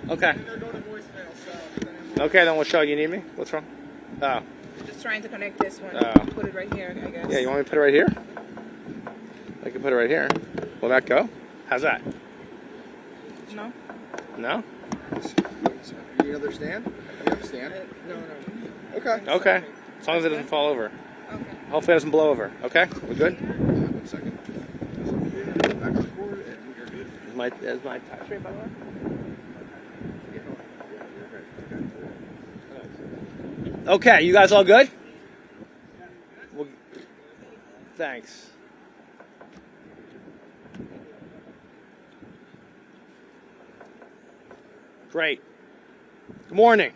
Okay. Okay, then we'll show you. You need me? What's wrong? Oh. Just trying to connect this one. Oh. Put it right here, I guess. Yeah, you want me to put it right here? I can put it right here. Will that go? How's that? No. No? You understand? You understand? No. Okay. Okay. As long as it doesn't fall over. Okay. Hopefully it doesn't blow over. Okay? We good? 1 second. Back record, and you're good. Is my touch rate, by the way? Okay, you guys all good? Well, thanks. Great. Good morning.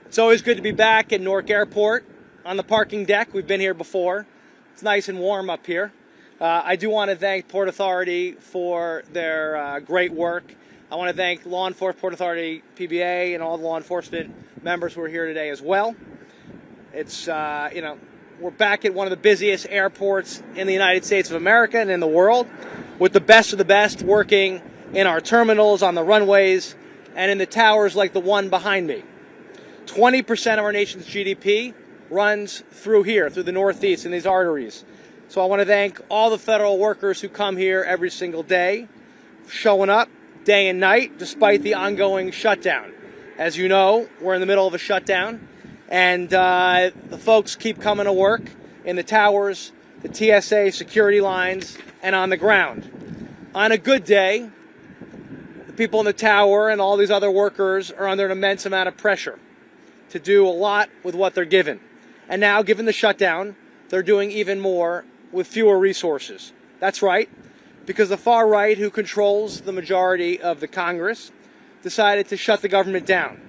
It's always good to be back at Newark Airport on the parking deck. We've been here before. It's nice and warm up here. I do want to thank Port Authority for their great work. I want to thank Law Enforcement, Port Authority, PBA, and all the law enforcement members who are here today as well. It's, we're back at one of the busiest airports in the United States of America and in the world, with the best of the best working in our terminals, on the runways, and in the towers like the one behind me. 20% of our nation's GDP runs through here, through the Northeast, in these arteries. So I want to thank all the federal workers who come here every single day, showing up day and night, despite the ongoing shutdown. As you know, we're in the middle of a shutdown, and the folks keep coming to work in the towers, the TSA security lines, and on the ground. On a good day, the people in the tower and all these other workers are under an immense amount of pressure to do a lot with what they're given. And now, given the shutdown, they're doing even more with fewer resources. That's right, because the far right, who controls the majority of the Congress, decided to shut the government down.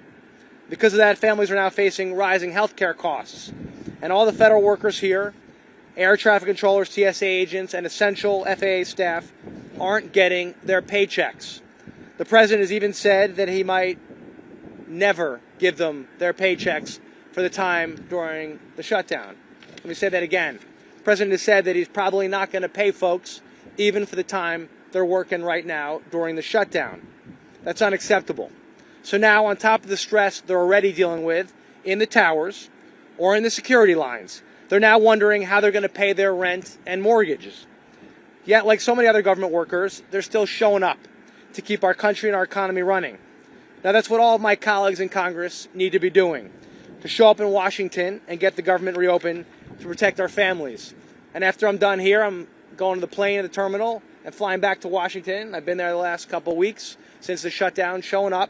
Because of that, families are now facing rising health care costs. And all the federal workers here, air traffic controllers, TSA agents, and essential FAA staff aren't getting their paychecks. The president has even said that he might never give them their paychecks for the time during the shutdown. Let me say that again. The president has said that he's probably not going to pay folks even for the time they're working right now during the shutdown. That's unacceptable. So now, on top of the stress they're already dealing with in the towers or in the security lines, they're now wondering how they're going to pay their rent and mortgages. Yet, like so many other government workers, they're still showing up to keep our country and our economy running. Now, that's what all of my colleagues in Congress need to be doing, to show up in Washington and get the government reopened to protect our families. And after I'm done here, I'm going to the plane at the terminal and flying back to Washington. I've been there the last couple of weeks since the shutdown, showing up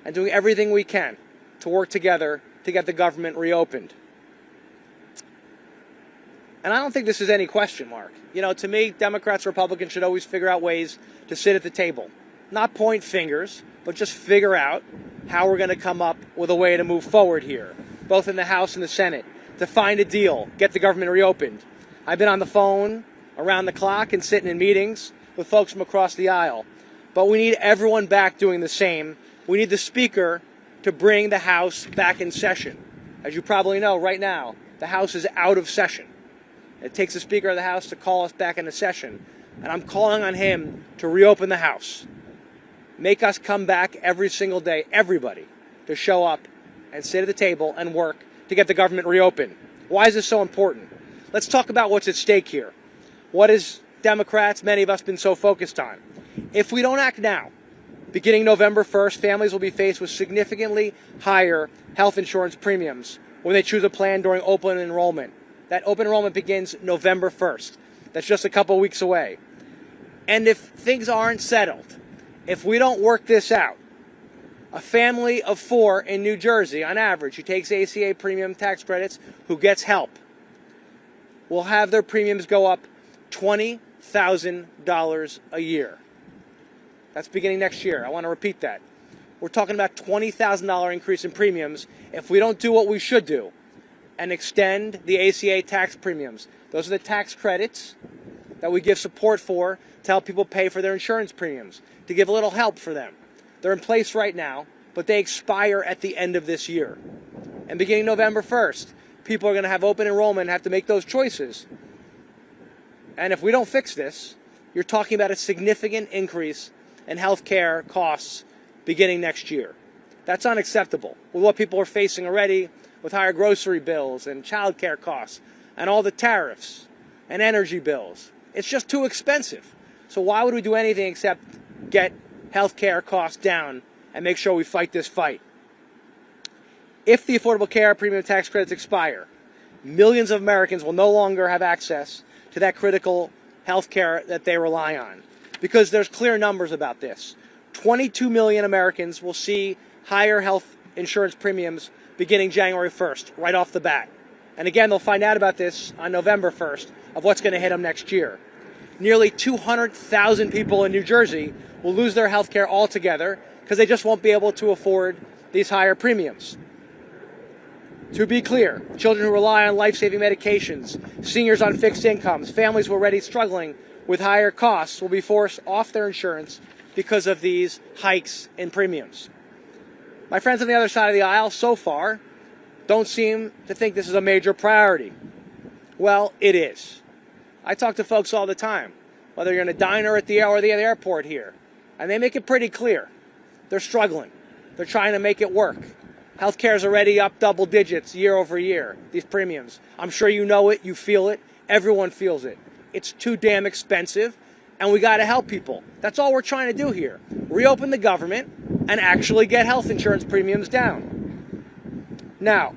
and doing everything we can to work together to get the government reopened. And I don't think this is any question, Mark. You know, to me, Democrats, Republicans should always figure out ways to sit at the table. Not point fingers, but just figure out how we're going to come up with a way to move forward here, both in the House and the Senate, to find a deal, get the government reopened. I've been on the phone around the clock and sitting in meetings with folks from across the aisle. But we need everyone back doing the same. We need the Speaker to bring the House back in session. As you probably know, right now, the House is out of session. It takes the Speaker of the House to call us back into session. And I'm calling on him to reopen the House. Make us come back every single day, everybody, to show up and sit at the table and work to get the government reopened. Why is this so important? Let's talk about what's at stake here. What has Democrats, many of us, been so focused on? If we don't act now, beginning November 1st, families will be faced with significantly higher health insurance premiums when they choose a plan during open enrollment. That open enrollment begins November 1st. That's just a couple weeks away. And if things aren't settled, if we don't work this out, a family of 4 in New Jersey, on average, who takes ACA premium tax credits, who gets help, will have their premiums go up $20,000 a year. That's beginning next year. I want to repeat that. We're talking about $20,000 increase in premiums if we don't do what we should do and extend the ACA tax premiums. Those are the tax credits that we give support for to help people pay for their insurance premiums, to give a little help for them. They're in place right now, but they expire at the end of this year. And beginning November 1st, people are going to have open enrollment and have to make those choices. And if we don't fix this, you're talking about a significant increase in health care costs beginning next year. That's unacceptable with what people are facing already with higher grocery bills and childcare costs and all the tariffs and energy bills. It's just too expensive. So why would we do anything except get health care costs down and make sure we fight this fight? If the Affordable Care Premium Tax Credits expire, millions of Americans will no longer have access to that critical health care that they rely on. Because there's clear numbers about this. 22 million Americans will see higher health insurance premiums beginning January 1st, right off the bat. And again, they'll find out about this on November 1st of what's going to hit them next year. Nearly 200,000 people in New Jersey will lose their health care altogether because they just won't be able to afford these higher premiums. To be clear, children who rely on life-saving medications, seniors on fixed incomes, families who are already struggling with higher costs will be forced off their insurance because of these hikes in premiums. My friends on the other side of the aisle so far don't seem to think this is a major priority. Well, it is. I talk to folks all the time, whether you're in a diner or at the airport here, and they make it pretty clear. They're struggling. They're trying to make it work. Healthcare is already up double digits year over year, these premiums. I'm sure you know it, you feel it, everyone feels it. It's too damn expensive, and we got to help people. That's all we're trying to do here. Reopen the government and actually get health insurance premiums down. Now,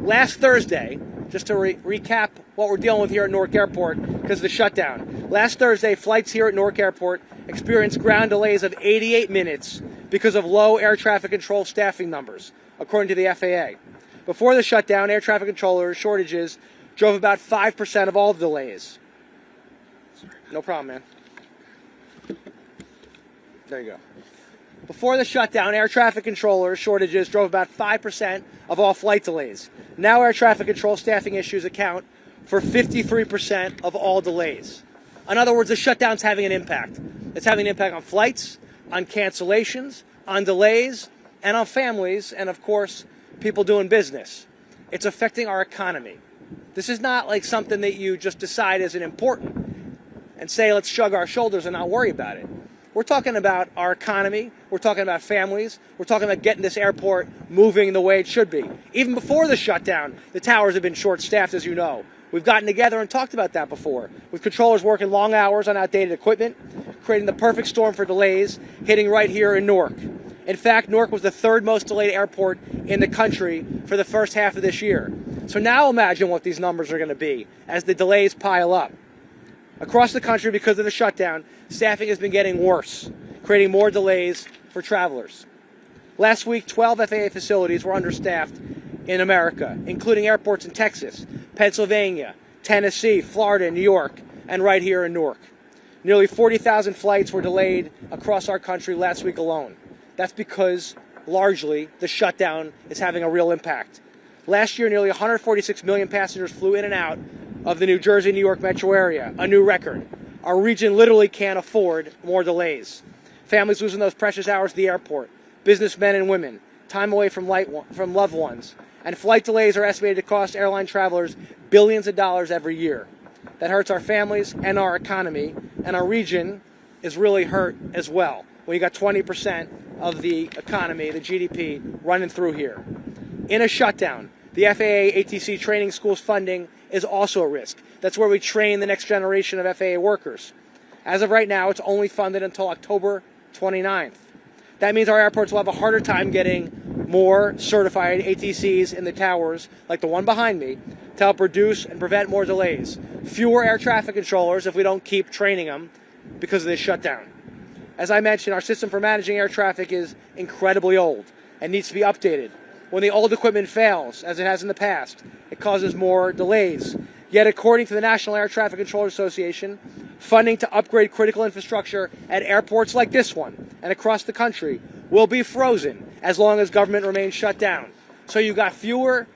last Thursday, just to recap what we're dealing with here at Newark Airport because of the shutdown. Last Thursday, flights here at Newark Airport experienced ground delays of 88 minutes because of low air traffic control staffing numbers, according to the FAA. Before the shutdown, air traffic controller shortages drove about 5% of all the delays. No problem, man. There you go. Before the shutdown, air traffic controller shortages drove about 5% of all flight delays. Now air traffic control staffing issues account for 53% of all delays. In other words, the shutdown's having an impact. It's having an impact on flights, on cancellations, on delays, and on families, and of course, people doing business. It's affecting our economy. This is not like something that you just decide isn't important and say, let's shrug our shoulders and not worry about it. We're talking about our economy. We're talking about families. We're talking about getting this airport moving the way it should be. Even before the shutdown, the towers have been short-staffed, as you know. We've gotten together and talked about that before, with controllers working long hours on outdated equipment, creating the perfect storm for delays, hitting right here in Newark. In fact, Newark was the third most delayed airport in the country for the first half of this year. So now imagine what these numbers are going to be as the delays pile up. Across the country, because of the shutdown, staffing has been getting worse, creating more delays for travelers. Last week, 12 FAA facilities were understaffed in America, including airports in Texas, Pennsylvania, Tennessee, Florida, and New York, and right here in Newark. Nearly 40,000 flights were delayed across our country last week alone. That's because, largely, the shutdown is having a real impact. Last year, nearly 146 million passengers flew in and out of the New Jersey, New York metro area, a new record. Our region literally can't afford more delays. Families losing those precious hours at the airport, businessmen and women, time away from loved ones, and flight delays are estimated to cost airline travelers billions of dollars every year. That hurts our families and our economy, and our region is really hurt as well, when you got 20% of the economy, the GDP, running through here. In a shutdown, the FAA ATC training schools funding is also a risk. That's where we train the next generation of FAA workers. As of right now, it's only funded until October 29th. That means our airports will have a harder time getting more certified ATCs in the towers, like the one behind me, to help reduce and prevent more delays. Fewer air traffic controllers if we don't keep training them because of this shutdown. As I mentioned, our system for managing air traffic is incredibly old and needs to be updated. When the old equipment fails, as it has in the past, it causes more delays. Yet, according to the National Air Traffic Controllers Association, funding to upgrade critical infrastructure at airports like this one and across the country will be frozen as long as government remains shut down. So you've got fewer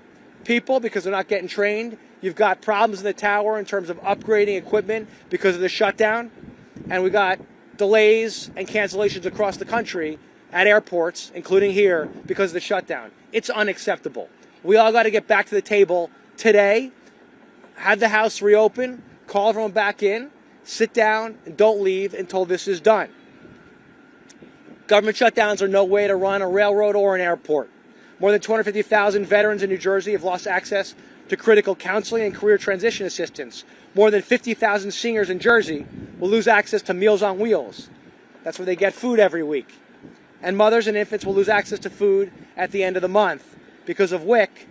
people because they're not getting trained. You've got problems in the tower in terms of upgrading equipment because of the shutdown. And we've got delays and cancellations across the country at airports, including here, because of the shutdown. It's unacceptable. We all got to get back to the table today, have the House reopen, call everyone back in, sit down, and don't leave until this is done. Government shutdowns are no way to run a railroad or an airport. More than 250,000 veterans in New Jersey have lost access to critical counseling and career transition assistance. More than 50,000 seniors in Jersey will lose access to Meals on Wheels. That's where they get food every week. And mothers and infants will lose access to food at the end of the month because of WIC,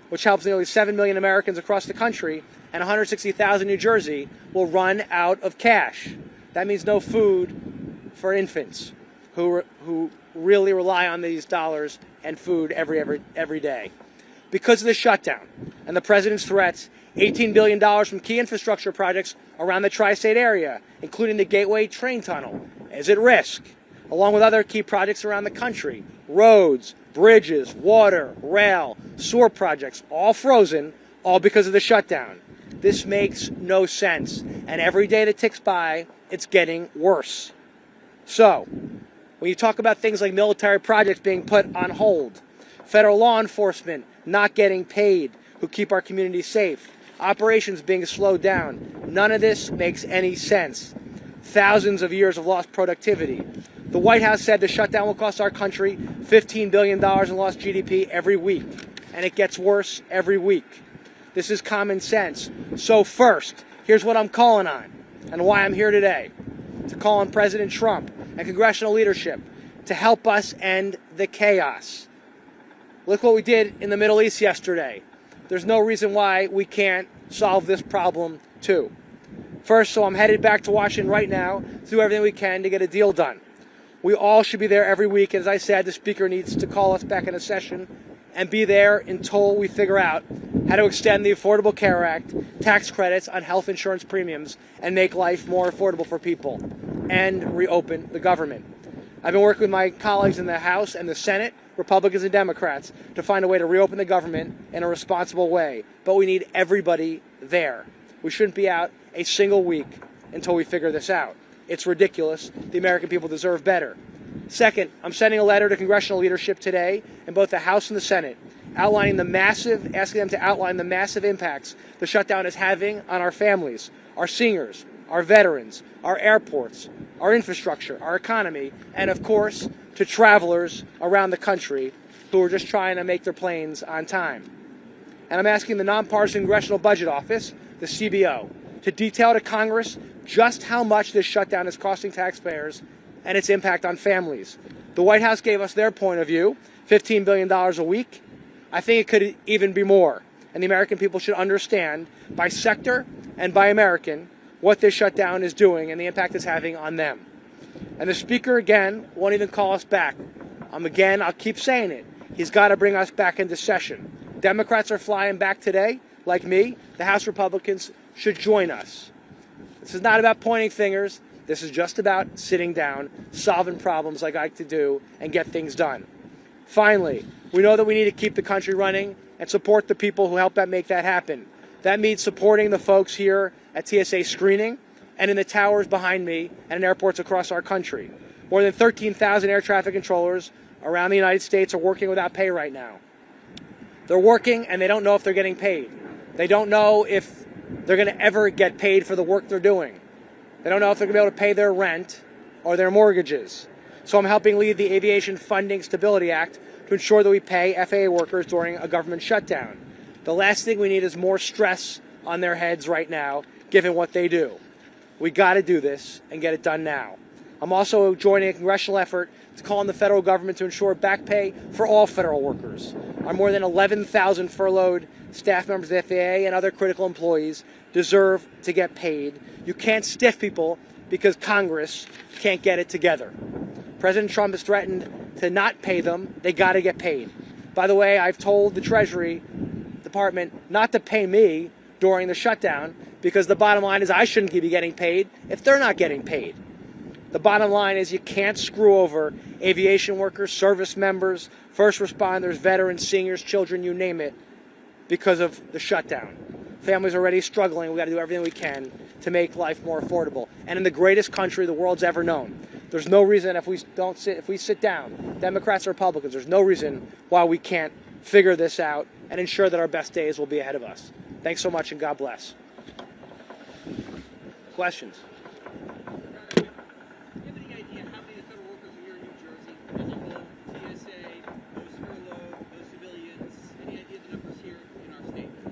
which helps nearly 7 million Americans across the country, and 160,000 in New Jersey will run out of cash. That means no food for infants who really rely on these dollars and food every day. Because of the shutdown and the president's threats, $18 billion from key infrastructure projects around the tri-state area, including the Gateway train tunnel, is at risk, along with other key projects around the country. Roads, bridges, water, rail, sewer projects, all frozen, all because of the shutdown. This makes no sense, and every day that ticks by, it's getting worse. So, when you talk about things like military projects being put on hold, federal law enforcement not getting paid, who keep our communities safe, operations being slowed down, none of this makes any sense. Thousands of years of lost productivity. The White House said the shutdown will cost our country $15 billion in lost GDP every week, and it gets worse every week. This is common sense. So first, here's what I'm calling on, and why I'm here today. To call on President Trump and congressional leadership to help us end the chaos. Look what we did in the Middle East yesterday. There's no reason why we can't solve this problem too. First, so I'm headed back to Washington right now to do everything we can to get a deal done. We all should be there every week. As I said, the Speaker needs to call us back in a session and be there until we figure out how to extend the Affordable Care Act, tax credits on health insurance premiums, and make life more affordable for people, and reopen the government. I've been working with my colleagues in the House and the Senate, Republicans and Democrats, to find a way to reopen the government in a responsible way. But we need everybody there. We shouldn't be out a single week until we figure this out. It's ridiculous. The American people deserve better. Second, I'm sending a letter to congressional leadership today in both the House and the Senate, asking them to outline the massive impacts the shutdown is having on our families, our seniors, our veterans, our airports, our infrastructure, our economy, and of course, to travelers around the country who are just trying to make their planes on time. And I'm asking the Nonpartisan Congressional Budget Office, the CBO, to detail to Congress just how much this shutdown is costing taxpayers and its impact on families. The White House gave us their point of view, $15 billion a week. I think it could even be more. And the American people should understand, by sector and by American, what this shutdown is doing and the impact it's having on them. And the Speaker, again, won't even call us back. I'll keep saying it. He's got to bring us back into session. Democrats are flying back today, like me. The House Republicans should join us. This is not about pointing fingers. This is just about sitting down, solving problems like I like to do, and get things done. Finally, we know that we need to keep the country running and support the people who help make that happen. That means supporting the folks here at TSA screening and in the towers behind me and in airports across our country. More than 13,000 air traffic controllers around the United States are working without pay right now. They're working and they don't know if they're getting paid. They don't know if they're going to ever get paid for the work they're doing. They don't know if they're going to be able to pay their rent or their mortgages. So I'm helping lead the Aviation Funding Stability Act to ensure that we pay FAA workers during a government shutdown. The last thing we need is more stress on their heads right now, given what they do. We got to do this and get it done now. I'm also joining a congressional effort to call on the federal government to ensure back pay for all federal workers. Our more than 11,000 furloughed staff members of the FAA and other critical employees deserve to get paid. You can't stiff people because Congress can't get it together. President Trump has threatened to not pay them. They got to get paid. By the way, I've told the Treasury Department not to pay me during the shutdown because the bottom line is I shouldn't be getting paid if they're not getting paid. The bottom line is you can't screw over aviation workers, service members, first responders, veterans, seniors, children, you name it, because of the shutdown. Families are already struggling. We've got to do everything we can to make life more affordable. And in the greatest country the world's ever known, there's no reason if we sit down, Democrats or Republicans, there's no reason why we can't figure this out and ensure that our best days will be ahead of us. Thanks so much and God bless. Questions? Do you have any idea how many federal workers are here in New Jersey?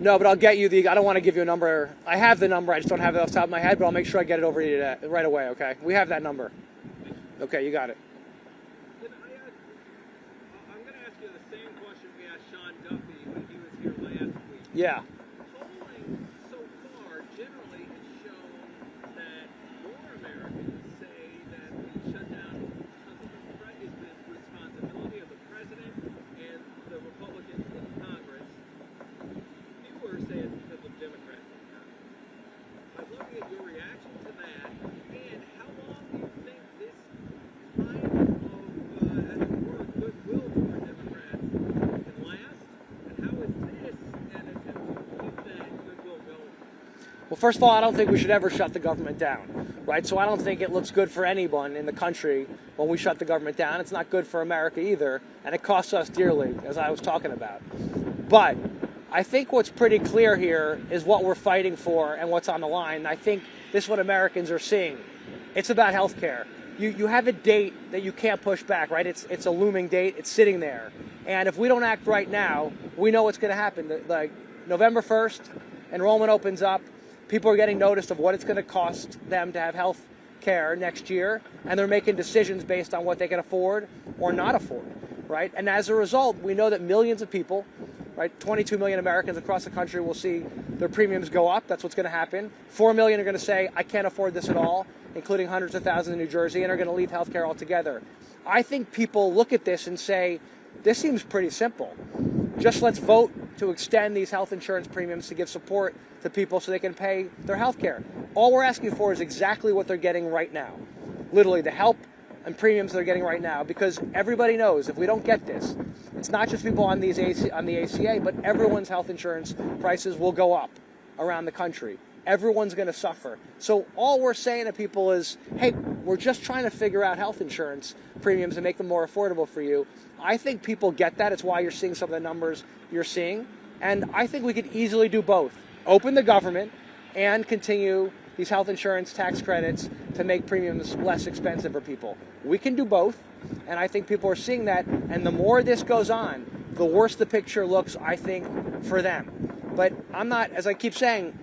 No, but I'll get you I don't want to give you a number. I have the number. I just don't have it off the top of my head, but I'll make sure I get it over to you right away, okay? We have that number. Okay, you got it. I'm going to ask you the same question we asked Sean Duffy when he was here last week. Yeah. Polling so far generally has shown that more Americans say that the shutdown is the responsibility of the president and the Republicans in Congress. Fewer say it's because of Democrats in Congress. I'd love to get your reaction to that, and how long do you think this kind of, as it were, goodwill toward Democrats can last? And how is this an attempt to keep that goodwill going? Well, first of all, I don't think we should ever shut the government down, right? So I don't think it looks good for anyone in the country when we shut the government down. It's not good for America either, and it costs us dearly, as I was talking about. But I think what's pretty clear here is what we're fighting for and what's on the line. I think this is what Americans are seeing. It's about health care. You have a date that you can't push back, right? It's a looming date. It's sitting there. And if we don't act right now, we know what's going to happen. Like November 1st, enrollment opens up. People are getting notice of what it's going to cost them to have health care next year, and they're making decisions based on what they can afford or not afford, right? And as a result, we know that millions of people, right, 22 million Americans across the country will see their premiums go up. That's what's going to happen. 4 million are going to say, I can't afford this at all, including hundreds of thousands in New Jersey, and are going to leave healthcare altogether. I think people look at this and say, this seems pretty simple. Just let's vote to extend these health insurance premiums to give support to people so they can pay their health care. All we're asking for is exactly what they're getting right now. Literally the help and premiums they're getting right now, because everybody knows if we don't get this, it's not just people on the ACA, but everyone's health insurance prices will go up around the country. Everyone's going to suffer. So all we're saying to people is, hey, we're just trying to figure out health insurance premiums and make them more affordable for you. I think people get that. It's why you're seeing some of the numbers you're seeing. And I think we could easily do both. Open the government and continue these health insurance tax credits to make premiums less expensive for people. We can do both, and I think people are seeing that. And the more this goes on, the worse the picture looks, I think, for them. But I'm not, as I keep saying,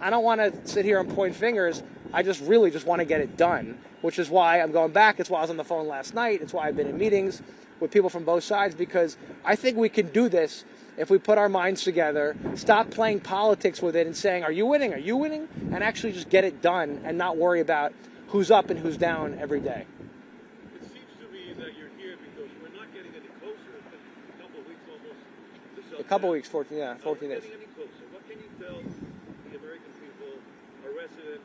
I don't want to sit here and point fingers. I really just want to get it done, which is why I'm going back. It's why I was on the phone last night. It's why I've been in meetings with people from both sides, because I think we can do this if we put our minds together, stop playing politics with it and saying, are you winning? Are you winning? And actually just get it done and not worry about who's up and who's down every day. It seems to me that you're here because we're not getting any closer. It's been a couple of weeks almost. A couple of weeks, 14 days. Not getting any closer. What can you tell the American people, our residents,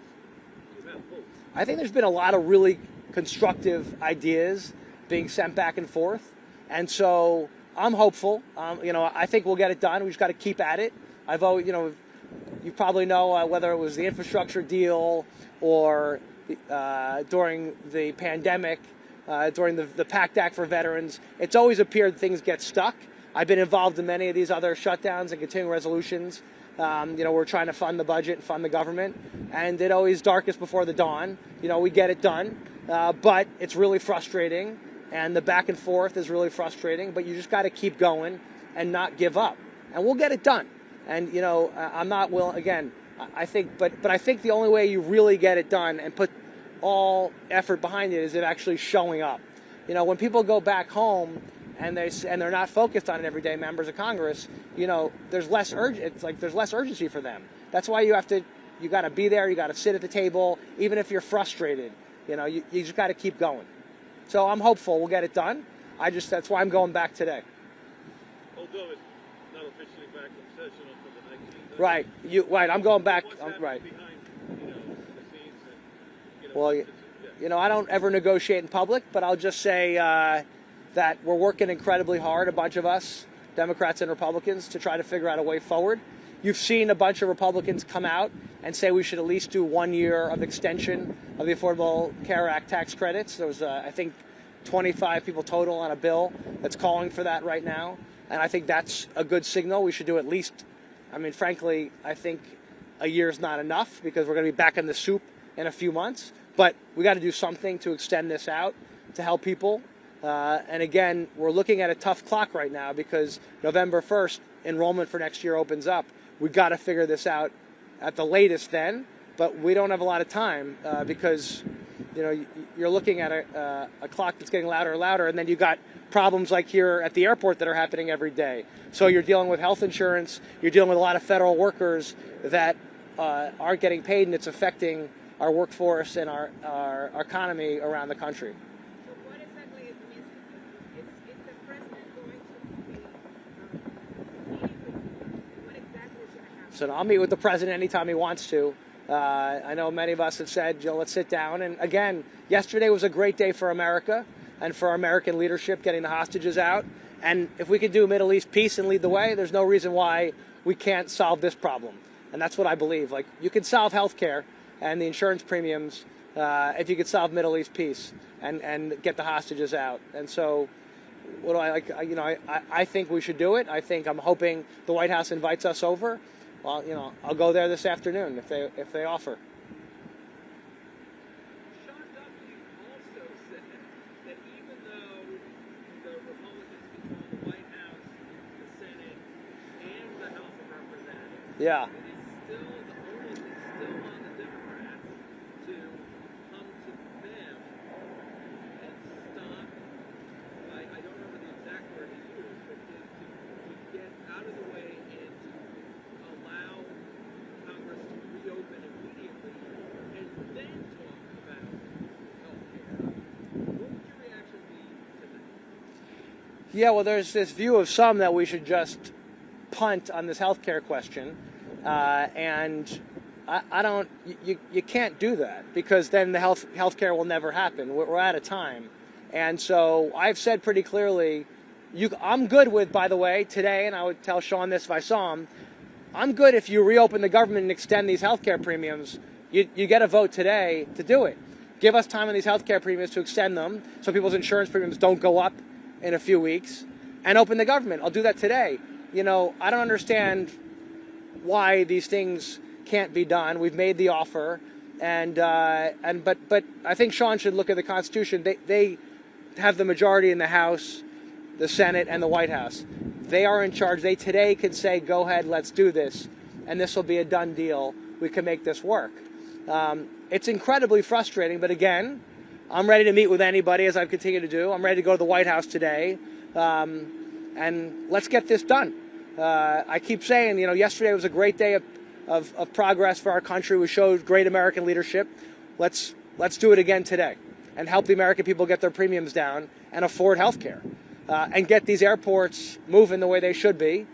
to have hope? I think there's been a lot of really constructive ideas being sent back and forth. And so I'm hopeful. I think we'll get it done. We just got to keep at it. You probably know whether it was the infrastructure deal or during the pandemic, during the PACT Act for veterans, it's always appeared things get stuck. I've been involved in many of these other shutdowns and continuing resolutions. We're trying to fund the budget and fund the government, and it always darkest before the dawn. We get it done, but it's really frustrating. And the back and forth is really frustrating, but you just got to keep going and not give up. And we'll get it done. And, I'm not willing, again, I think the only way you really get it done and put all effort behind it is it actually showing up. When people go back home and they're not focused on it every day, members of Congress, there's less urgency for them. That's why you got to be there, you got to sit at the table, even if you're frustrated, you just got to keep going. So I'm hopeful we'll get it done. That's why I'm going back today. Although it's not officially back in session until the 19th. Right. Right. I'm going back. Right. Behind, the scenes and, Well, I don't ever negotiate in public, but I'll just say that we're working incredibly hard, a bunch of us, Democrats and Republicans, to try to figure out a way forward. You've seen a bunch of Republicans come out and say we should at least do 1 year of extension of the Affordable Care Act tax credits. There was, I think, 25 people total on a bill that's calling for that right now. And I think that's a good signal. We should do at least, frankly, I think a year's not enough because we're going to be back in the soup in a few months. But we got to do something to extend this out to help people. And again, we're looking at a tough clock right now because November 1st, enrollment for next year opens up. we got to figure this out at the latest then, but we don't have a lot of time because you're looking at a clock that's getting louder and louder, and then you got problems like here at the airport that are happening every day. So you're dealing with health insurance, you're dealing with a lot of federal workers that aren't getting paid, and it's affecting our workforce and our economy around the country. So what exactly is missing? Is the president going to be what exactly is going to happen? So I'll meet with the president anytime he wants to. I know many of us have said, let's sit down. And again, yesterday was a great day for America and for our American leadership getting the hostages out. And if we could do Middle East peace and lead the way, there's no reason why we can't solve this problem. And that's what I believe. Like, you can solve health care and the insurance premiums if you could solve Middle East peace and get the hostages out. And so what do I like? I think we should do it. I'm hoping the White House invites us over. Well, I'll go there this afternoon if they offer. Sean Duffy also said that even though the Republicans control the White House, the Senate, and the House of Representatives, Yeah. the onus is still on the Democrats to come to them and stop. I don't remember the exact word he used, but to get out of the way and to allow Congress to reopen immediately and then talk about health care. What would your reaction be to that? Yeah, well, there's this view of some that we should just punt on this health care question. And I don't, you can't do that because then the health care will never happen. We're out of time. And so I've said pretty clearly, I'm good with, by the way, today, and I would tell Sean this if I saw him, I'm good if you reopen the government and extend these health care premiums. You get a vote today to do it. Give us time on these health care premiums to extend them so people's insurance premiums don't go up in a few weeks, and open the government. I'll do that today. I don't understand why these things can't be done. We've made the offer, but I think Sean should look at the Constitution. They have the majority in the House, the Senate, and the White House. They are in charge. They today could say, go ahead, let's do this, and this will be a done deal. We can make this work. It's incredibly frustrating, but again, I'm ready to meet with anybody, as I've continued to do. I'm ready to go to the White House today, and let's get this done. I keep saying, yesterday was a great day of progress for our country. We showed great American leadership. Let's do it again today and help the American people get their premiums down and afford health care and get these airports moving the way they should be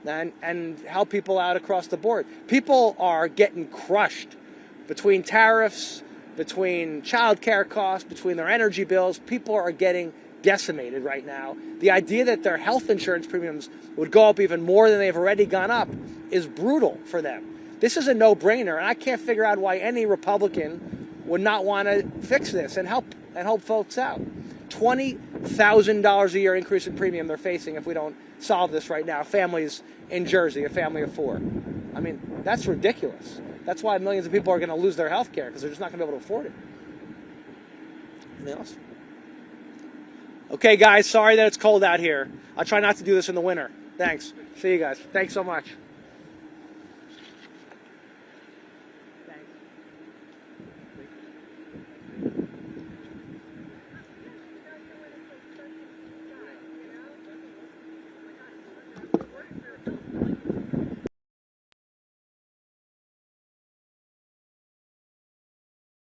and help people out across the board. People are getting crushed between tariffs, between child care costs, between their energy bills. People are getting decimated right now. The idea that their health insurance premiums would go up even more than they've already gone up is brutal for them. This is a no-brainer, and I can't figure out why any Republican would not want to fix this and help folks out. $20,000 a year increase in premium they're facing if we don't solve this right now. Families in Jersey, a family of 4. I mean, that's ridiculous. That's why millions of people are going to lose their health care because they're just not going to be able to afford it. Anything else? Okay, guys, sorry that it's cold out here. I'll try not to do this in the winter. Thanks. See you guys. Thanks so much.